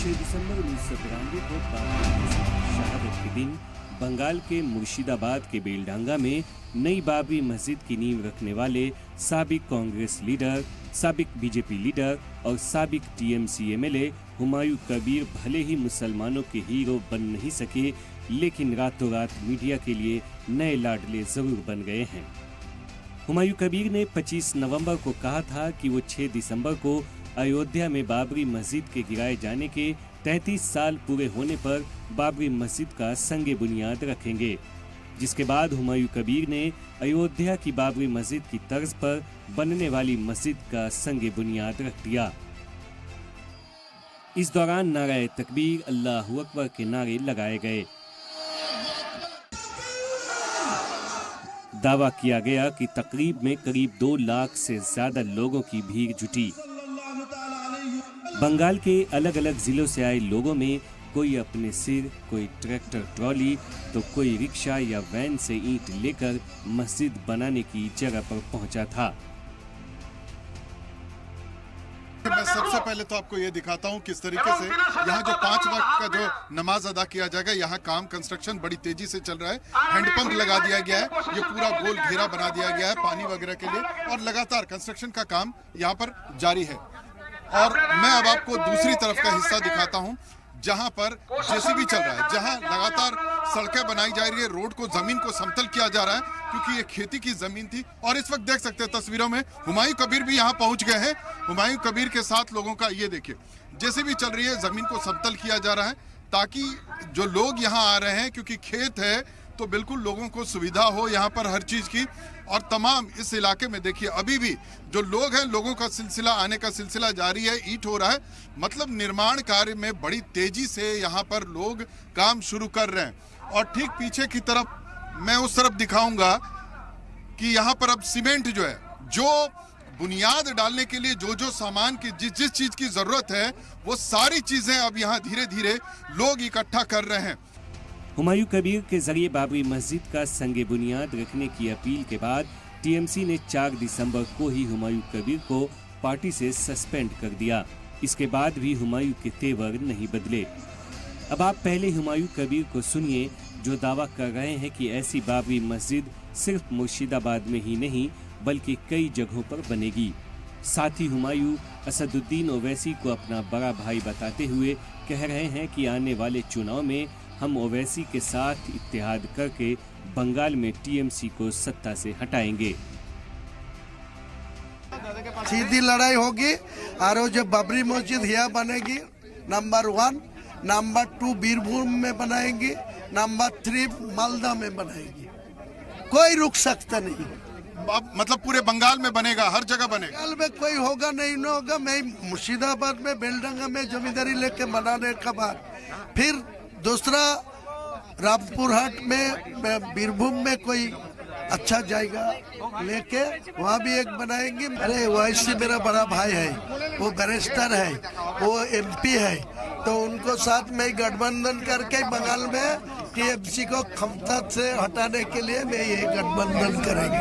6 दिसंबर 1993 को बाबरी मस्जिद की शहादत के दिन बंगाल के मुर्शिदाबाद के बेलडांगा में नई बाबरी मस्जिद की नींव रखने वाले साबिक कांग्रेस लीडर, साबिक बीजेपी लीडर और साबिक टीएमसी एमएलए हुमायूं कबीर भले ही मुसलमानों के हीरो बन नहीं सके, लेकिन रातों रात मीडिया के लिए नए लाडले जरूर बन गए हैं। हुमायूं कबीर ने 25 नवंबर को कहा था कि वो 6 दिसंबर को अयोध्या में बाबरी मस्जिद के गिराए जाने के 33 साल पूरे होने पर बाबरी मस्जिद का संगे बुनियाद रखेंगे, जिसके बाद हुमायूं कबीर ने अयोध्या की बाबरी मस्जिद की तर्ज पर बनने वाली मस्जिद का संगे बुनियाद रख दिया। इस दौरान नाराए तकबीर, अल्लाहू अकबर के नारे लगाए गए। दावा किया गया कि तकरीब में करीब 2 लाख से ज्यादा लोगों की भीड़ जुटी। बंगाल के अलग अलग जिलों से आए लोगों में कोई अपने सिर, कोई ट्रैक्टर ट्रॉली तो कोई रिक्शा या वैन से ईंट लेकर मस्जिद बनाने की जगह पर पहुंचा था। मैं सबसे पहले तो आपको ये दिखाता हूँ किस तरीके से यहाँ जो 5 वक्त का जो नमाज अदा किया जाएगा, यहाँ काम कंस्ट्रक्शन बड़ी तेजी से चल रहा है। हैंडपंप लगा दिया गया है, ये पूरा गोल घेरा बना दिया गया है पानी वगैरह के लिए, और लगातार कंस्ट्रक्शन का काम यहाँ पर जारी है। और मैं अब आपको दूसरी तरफ का हिस्सा दिखाता हूँ जहाँ पर जेसीबी चल रहा है, जहाँ लगातार सड़कें बनाई जा रही है, रोड को, जमीन को समतल किया जा रहा है, क्योंकि ये खेती की जमीन थी। और इस वक्त देख सकते हैं तस्वीरों में हुमायूं कबीर भी यहाँ पहुंच गए हैं। हुमायूं कबीर के साथ लोगों का ये देखिए, जेसीबी चल रही है, जमीन को समतल किया जा रहा है ताकि जो लोग यहाँ आ रहे हैं, क्योंकि खेत है तो बिल्कुल लोगों को सुविधा हो यहाँ पर हर चीज की। और तमाम इस इलाके में देखिए अभी भी जो लोग हैं, लोगों का सिलसिला आने का सिलसिला जारी है, ईंट हो रहा है, मतलब निर्माण कार्य में बड़ी तेजी से यहाँ पर लोग काम शुरू कर रहे हैं। और ठीक पीछे की तरफ मैं उस तरफ दिखाऊंगा कि यहाँ पर अब सीमेंट जो है, जो बुनियाद डालने के लिए जो जो सामान की जिस चीज की जरूरत है, वो सारी चीजें अब यहाँ धीरे धीरे लोग इकट्ठा कर रहे हैं। हुमायूं कबीर के जरिए बाबरी मस्जिद का संगे बुनियाद रखने की अपील के बाद टीएमसी ने 4 दिसंबर को ही हुमायूं कबीर को पार्टी से सस्पेंड कर दिया। इसके बाद भी हुमायूं के तेवर नहीं बदले। अब आप पहले हुमायूं कबीर को सुनिए, जो दावा कर रहे हैं कि ऐसी बाबरी मस्जिद सिर्फ मुर्शिदाबाद में ही नहीं बल्कि कई जगहों पर बनेगी। साथ ही हुमायूं असदुद्दीन ओवैसी को अपना बड़ा भाई बताते हुए कह रहे हैं कि आने वाले चुनाव में हम ओवैसी के साथ इत्तेहाद करके बंगाल में टीएमसी को सत्ता से हटाएंगे। सीधी लड़ाई होगी और जो बाबरी मस्जिद यहाँ बनेगी, नंबर 1, नंबर 2 बीरभूम में बनाएंगे, नंबर 3 मालदा में बनाएंगे। कोई रुक सकता नहीं। अब मतलब पूरे बंगाल में बनेगा, हर जगह बनेगा। बंगाल में कोई होगा नहीं, न होगा। मैं मुर्शिदाबाद में बेलडंगा में जमींदारी लेके बनाने के बाद फिर दूसरा रामपुर हाट में, बीरभूम में कोई अच्छा जाएगा लेके वहाँ भी एक बनाएंगे। अरे वैसे मेरा बड़ा भाई है, वो बैरिस्टर है, वो एमपी है, तो उनको साथ में गठबंधन करके बंगाल में टीएमसी को क्षमता से हटाने के लिए मैं ये गठबंधन करेंगे।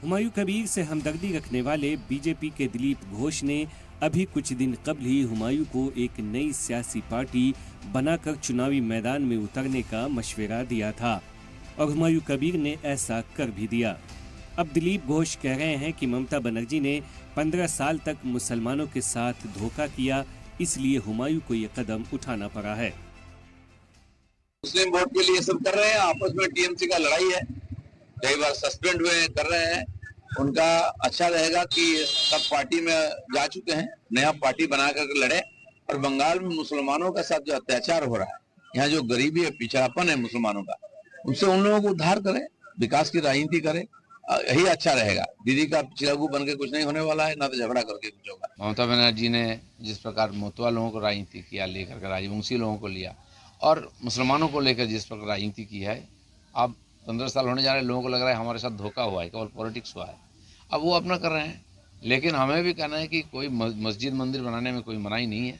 हुमायूं कबीर से हमदर्दी रखने वाले बीजेपी के दिलीप घोष ने अभी कुछ दिन कबल ही हुमायूं को एक नई सियासी पार्टी बनाकर चुनावी मैदान में उतरने का मशवरा दिया था और हुमायूं कबीर ने ऐसा कर भी दिया। अब दिलीप घोष कह रहे हैं कि ममता बनर्जी ने 15 साल तक मुसलमानों के साथ धोखा किया, इसलिए हुमायूं को ये कदम उठाना पड़ा है। मुस्लिम वोट के लिए सब कर रहे हैं, आपस में टीएमसी का लड़ाई है, कई बार सस्पेंड हुए कर रहे हैं। उनका अच्छा रहेगा कि सब पार्टी में जा चुके हैं, नया पार्टी बना कर लड़े। और बंगाल में मुसलमानों के साथ जो अत्याचार हो रहा है, यहाँ जो गरीबी है, पिछड़ापन है मुसलमानों का, उनसे उन लोगों को उद्धार करे, विकास की राजनीति करे, यही अच्छा रहेगा। दीदी का चिरागू बन के कुछ नहीं होने वाला है, ना तो झगड़ा करके कुछ होगा। ममता बनर्जी ने जिस प्रकार मोतवा लोगों को राजनीति किया, लेकर के राजवंशी लोगों को लिया, और मुसलमानों को लेकर जिस प्रकार राजनीति की है, अब 15 साल होने जा रहे, लोगों को लग रहा है हमारे साथ धोखा हुआ है, केवल पॉलिटिक्स हुआ है। अब वो अपना कर रहे हैं, लेकिन हमें भी कहना है कि कोई मस्जिद मंदिर बनाने में कोई मनाही नहीं है,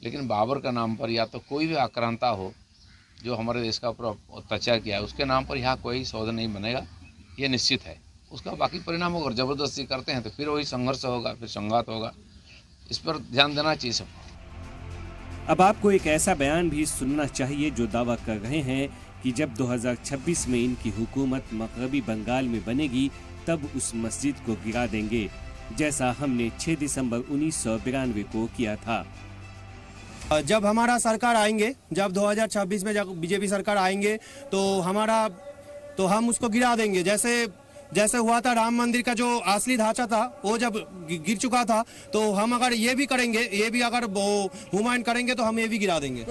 लेकिन बाबर का नाम पर या तो कोई भी आक्रांता हो जो हमारे देश का ऊपर अत्याचार किया है, उसके नाम पर यहाँ कोई सौदा नहीं बनेगा, ये निश्चित है। उसका बाकी परिणाम अगर ज़बरदस्ती करते हैं तो फिर वही संघर्ष होगा, फिर संघात होगा। इस पर ध्यान देना चाहिए सबको। अब आपको एक ऐसा बयान भी सुनना चाहिए जो दावा कर रहे हैं कि जब 2026 में इनकी हुकूमत मगरबी बंगाल में बनेगी तब उस मस्जिद को गिरा देंगे, जैसा हमने 6 दिसंबर 1992 को किया था। जब हमारा सरकार आएंगे, जब 2026 में जब बीजेपी सरकार आएंगे तो हम उसको गिरा देंगे। जैसे हुआ था राम मंदिर का जो असली ढांचा था वो जब गिर चुका था, तो हम अगर ये भी करेंगे, ये भी अगर हुमायूं करेंगे तो हम ये भी गिरा देंगे।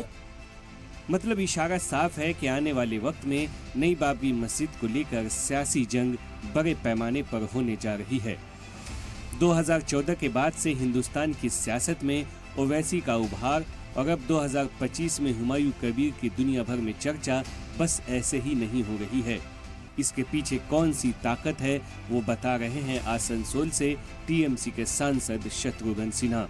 मतलब इशारा साफ है कि आने वाले वक्त में नई बाबरी मस्जिद को लेकर सियासी जंग बड़े पैमाने पर होने जा रही है। 2014 के बाद से हिंदुस्तान की सियासत में ओवैसी का उभार और अब 2025 में हुमायूं कबीर की दुनिया भर में चर्चा बस ऐसे ही नहीं हो रही है। इसके पीछे कौन सी ताकत है वो बता रहे हैं आसनसोल से टीएमसी के सांसद शत्रुघ्न सिन्हा।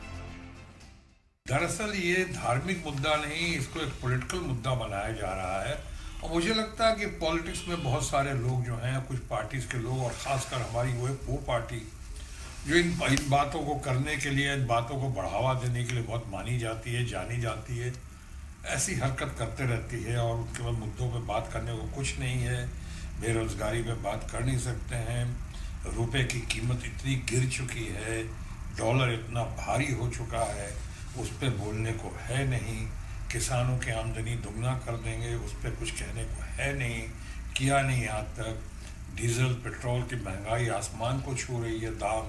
दरअसल ये धार्मिक मुद्दा नहीं, इसको एक पॉलिटिकल मुद्दा बनाया जा रहा है और मुझे लगता है कि पॉलिटिक्स में बहुत सारे लोग जो हैं, कुछ पार्टीज के लोग और खासकर हमारी वो पार्टी जो इन बातों को करने के लिए, इन बातों को बढ़ावा देने के लिए बहुत मानी जाती है, जानी जाती है, ऐसी हरकत करते रहती है और उनके बाद मुद्दों पे बात करने को कुछ नहीं है। बेरोजगारी पे बात कर नहीं सकते हैं, रुपए की कीमत इतनी गिर चुकी है, डॉलर इतना भारी हो चुका है, उस पर बोलने को है नहीं। किसानों की आमदनी दुगना कर देंगे, उस पर कुछ कहने को है नहीं, किया नहीं आज तक। डीजल पेट्रोल की महंगाई आसमान को छू रही है दाम,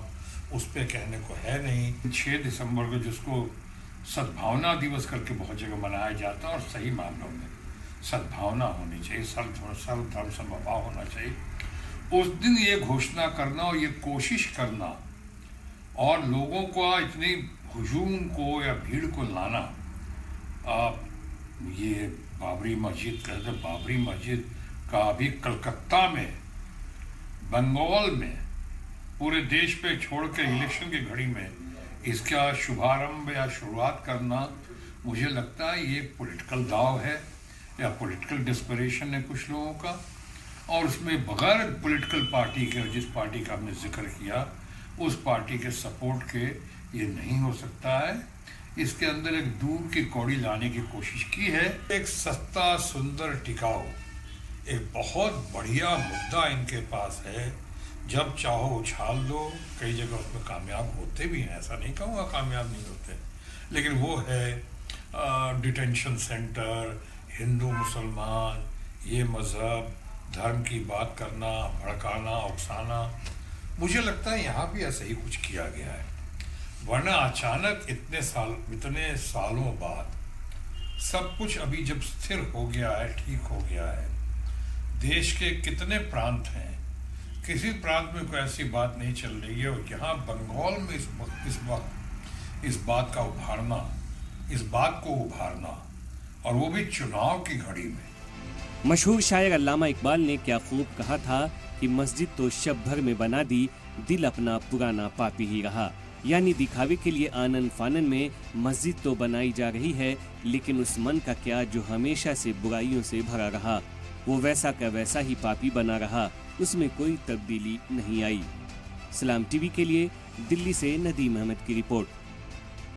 उस पर कहने को है नहीं। 6 दिसंबर को जिसको सद्भावना दिवस करके बहुत जगह मनाया जाता है और सही मामलों में सद्भावना होनी चाहिए, सर्वधर्म समभाव होना चाहिए। उस दिन ये घोषणा करना और ये कोशिश करना और लोगों को इतनी हुजूम को या भीड़ को लाना, ये बाबरी मस्जिद कहते, बाबरी मस्जिद का अभी कलकत्ता में, बंगाल में, पूरे देश पे छोड़ के इलेक्शन की घड़ी में इसका शुभारंभ या शुरुआत करना, मुझे लगता है ये पॉलिटिकल दाव है या पॉलिटिकल डिस्परेशन है कुछ लोगों का। और उसमें बगैर पॉलिटिकल पार्टी के, जिस पार्टी का हमने जिक्र किया, उस पार्टी के सपोर्ट के ये नहीं हो सकता है। इसके अंदर एक दूर की कौड़ी लाने की कोशिश की है। एक सस्ता, सुंदर, टिकाऊ, एक बहुत बढ़िया मुद्दा इनके पास है, जब चाहो उछाल दो। कई जगह उसमें कामयाब होते भी हैं, ऐसा नहीं कहूँगा कामयाब नहीं होते, लेकिन वो है डिटेंशन सेंटर, हिंदू मुसलमान, ये मज़हब, धर्म की बात करना, भड़काना, उकसाना। मुझे लगता है यहाँ भी ऐसा ही कुछ किया गया है, वरना अचानक इतने सालों बाद सब कुछ अभी जब स्थिर हो गया है, ठीक हो गया है। देश के कितने प्रांत हैं, किसी प्रांत में कोई ऐसी बात नहीं चल रही है, और यहाँ बंगाल में इस बात को उभारना और वो भी चुनाव की घड़ी में। मशहूर शायर अल्लामा इकबाल ने क्या खूब कहा था कि मस्जिद तो शब भर में बना दी, दिल अपना पुराना पापी ही रहा। यानी दिखावे के लिए आनन फानन में मस्जिद तो बनाई जा रही है, लेकिन उस मन का क्या जो हमेशा से बुराइयों से भरा रहा, वो वैसा का वैसा ही पापी बना रहा, उसमें कोई तब्दीली नहीं आई। सलाम टीवी के लिए दिल्ली से नदीम अहमद की रिपोर्ट।